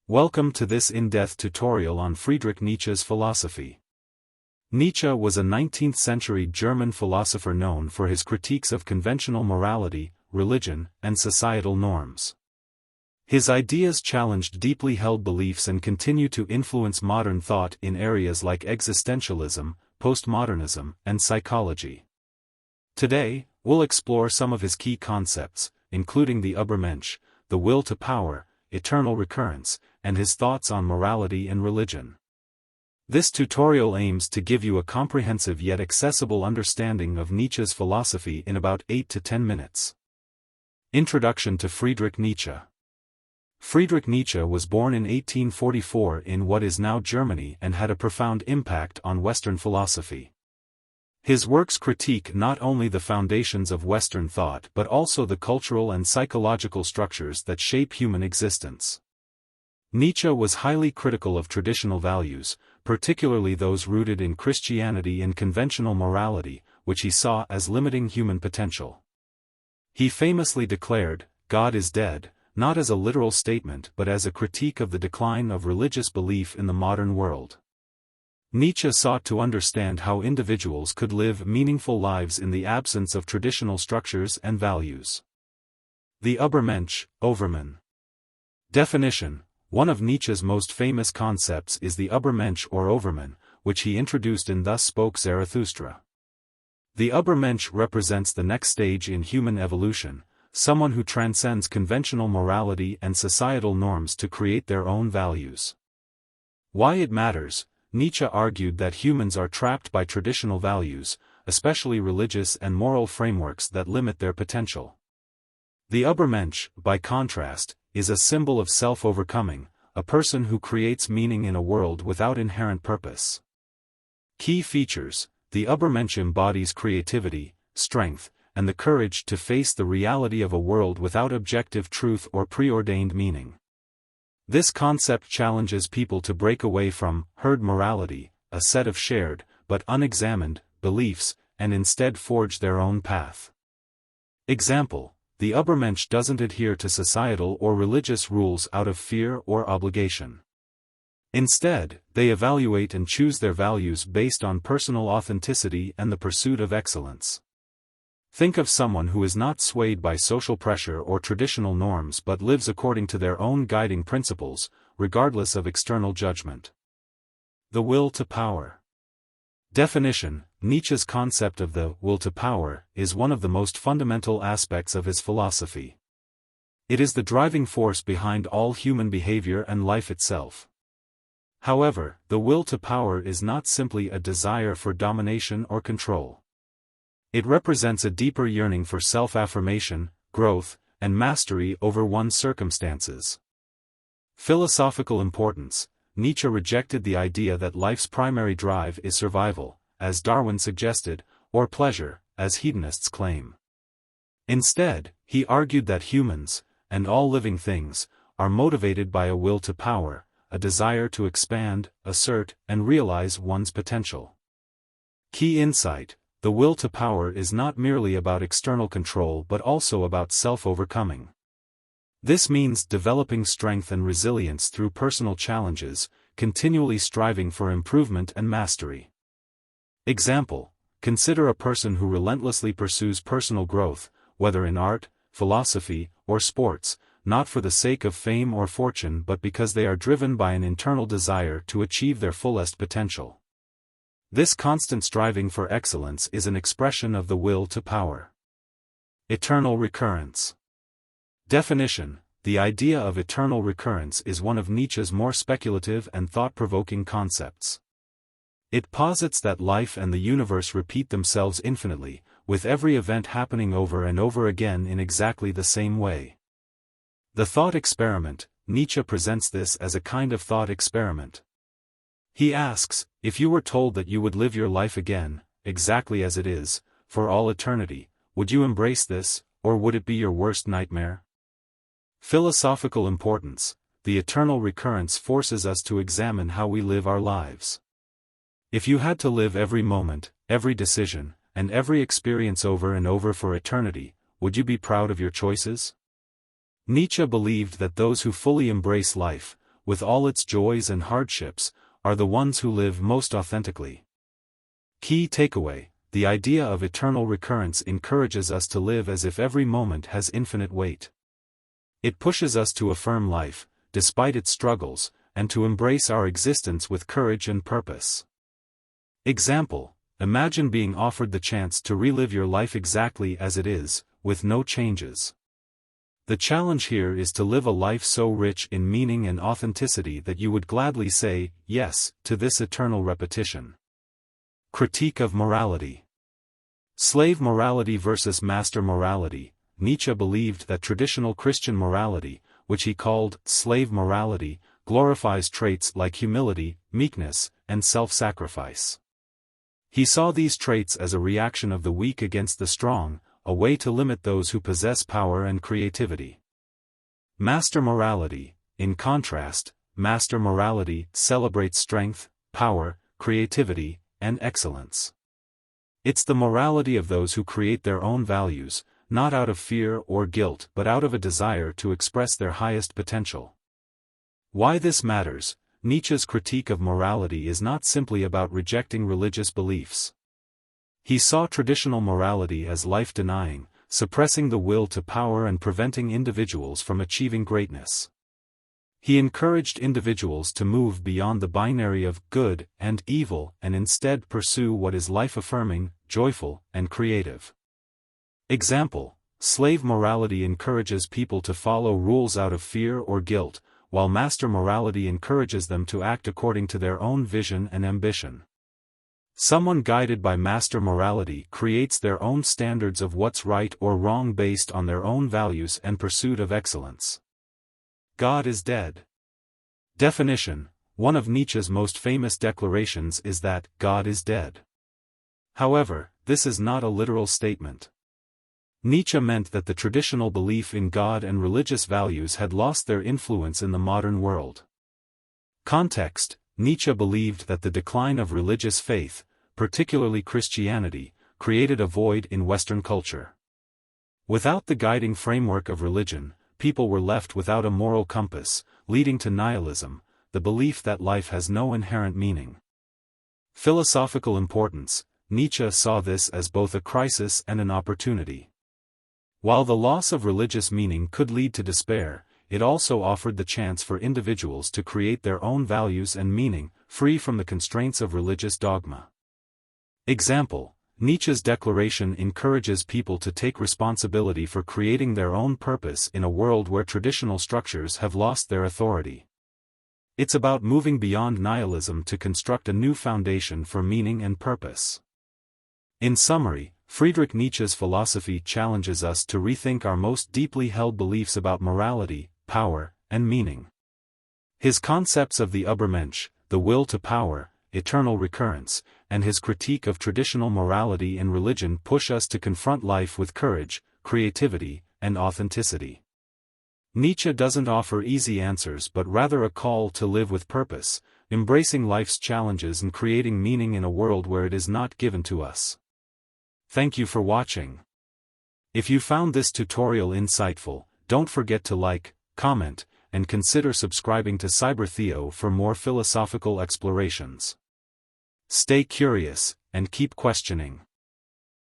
Welcome to this in-depth tutorial on Friedrich Nietzsche's philosophy. Nietzsche was a 19th-century German philosopher known for his critiques of conventional morality, religion, and societal norms. His ideas challenged deeply held beliefs and continue to influence modern thought in areas like existentialism, postmodernism, and psychology. Today, we'll explore some of his key concepts, including the Übermensch, the will to power, eternal recurrence, and his thoughts on morality and religion. This tutorial aims to give you a comprehensive yet accessible understanding of Nietzsche's philosophy in about 8 to 10 minutes. Introduction to Friedrich Nietzsche. Friedrich Nietzsche was born in 1844 in what is now Germany and had a profound impact on Western philosophy. His works critique not only the foundations of Western thought but also the cultural and psychological structures that shape human existence. Nietzsche was highly critical of traditional values, particularly those rooted in Christianity and conventional morality, which he saw as limiting human potential. He famously declared, "God is dead," not as a literal statement but as a critique of the decline of religious belief in the modern world. Nietzsche sought to understand how individuals could live meaningful lives in the absence of traditional structures and values. The Übermensch, Overman. Definition. One of Nietzsche's most famous concepts is the Übermensch or Overman, which he introduced in Thus Spoke Zarathustra. The Übermensch represents the next stage in human evolution, someone who transcends conventional morality and societal norms to create their own values. Why it matters. Nietzsche argued that humans are trapped by traditional values, especially religious and moral frameworks that limit their potential. The Übermensch, by contrast, is a symbol of self-overcoming, a person who creates meaning in a world without inherent purpose. Key features. The Übermensch embodies creativity, strength, and the courage to face the reality of a world without objective truth or preordained meaning. This concept challenges people to break away from herd morality, a set of shared, but unexamined, beliefs, and instead forge their own path. Example. The Übermensch doesn't adhere to societal or religious rules out of fear or obligation. Instead, they evaluate and choose their values based on personal authenticity and the pursuit of excellence. Think of someone who is not swayed by social pressure or traditional norms but lives according to their own guiding principles, regardless of external judgment. The will to power. Definition. Nietzsche's concept of the will to power is one of the most fundamental aspects of his philosophy. It is the driving force behind all human behavior and life itself. However, the will to power is not simply a desire for domination or control. It represents a deeper yearning for self-affirmation, growth, and mastery over one's circumstances. Philosophical importance. Nietzsche rejected the idea that life's primary drive is survival, as Darwin suggested, or pleasure, as hedonists claim. Instead, he argued that humans, and all living things, are motivated by a will to power, a desire to expand, assert, and realize one's potential. Key insight. The will to power is not merely about external control but also about self-overcoming. This means developing strength and resilience through personal challenges, continually striving for improvement and mastery. Example. Consider a person who relentlessly pursues personal growth, whether in art, philosophy, or sports, not for the sake of fame or fortune but because they are driven by an internal desire to achieve their fullest potential. This constant striving for excellence is an expression of the will to power. Eternal recurrence. Definition. The idea of eternal recurrence is one of Nietzsche's more speculative and thought-provoking concepts. It posits that life and the universe repeat themselves infinitely, with every event happening over and over again in exactly the same way. The thought experiment. Nietzsche presents this as a kind of thought experiment. He asks, if you were told that you would live your life again, exactly as it is, for all eternity, would you embrace this, or would it be your worst nightmare? Philosophical importance. The eternal recurrence forces us to examine how we live our lives. If you had to live every moment, every decision, and every experience over and over for eternity, would you be proud of your choices? Nietzsche believed that those who fully embrace life, with all its joys and hardships, are the ones who live most authentically. Key takeaway: the idea of eternal recurrence encourages us to live as if every moment has infinite weight. It pushes us to affirm life, despite its struggles, and to embrace our existence with courage and purpose. Example: imagine being offered the chance to relive your life exactly as it is, with no changes. The challenge here is to live a life so rich in meaning and authenticity that you would gladly say yes to this eternal repetition. Critique of morality. Slave morality versus master morality. Nietzsche believed that traditional Christian morality, which he called slave morality, glorifies traits like humility, meekness, and self-sacrifice. He saw these traits as a reaction of the weak against the strong, a way to limit those who possess power and creativity. Master morality, in contrast, master morality celebrates strength, power, creativity, and excellence. It's the morality of those who create their own values, not out of fear or guilt but out of a desire to express their highest potential. Why this matters: Nietzsche's critique of morality is not simply about rejecting religious beliefs. He saw traditional morality as life-denying, suppressing the will to power and preventing individuals from achieving greatness. He encouraged individuals to move beyond the binary of good and evil and instead pursue what is life-affirming, joyful, and creative. Example: slave morality encourages people to follow rules out of fear or guilt, while master morality encourages them to act according to their own vision and ambition. Someone guided by master morality creates their own standards of what's right or wrong based on their own values and pursuit of excellence. God is dead. Definition: one of Nietzsche's most famous declarations is that God is dead. However, this is not a literal statement. Nietzsche meant that the traditional belief in God and religious values had lost their influence in the modern world. Context: Nietzsche believed that the decline of religious faith, particularly Christianity, created a void in Western culture. Without the guiding framework of religion, people were left without a moral compass, leading to nihilism, the belief that life has no inherent meaning. Philosophical importance: Nietzsche saw this as both a crisis and an opportunity. While the loss of religious meaning could lead to despair, it also offered the chance for individuals to create their own values and meaning, free from the constraints of religious dogma. Example: Nietzsche's declaration encourages people to take responsibility for creating their own purpose in a world where traditional structures have lost their authority. It's about moving beyond nihilism to construct a new foundation for meaning and purpose. In summary, Friedrich Nietzsche's philosophy challenges us to rethink our most deeply held beliefs about morality, power, and meaning. His concepts of the Übermensch, the will to power, eternal recurrence, and his critique of traditional morality and religion push us to confront life with courage, creativity, and authenticity. Nietzsche doesn't offer easy answers but rather a call to live with purpose, embracing life's challenges and creating meaning in a world where it is not given to us. Thank you for watching. If you found this tutorial insightful, don't forget to like, comment, and consider subscribing to CyberTheo for more philosophical explorations. Stay curious, and keep questioning.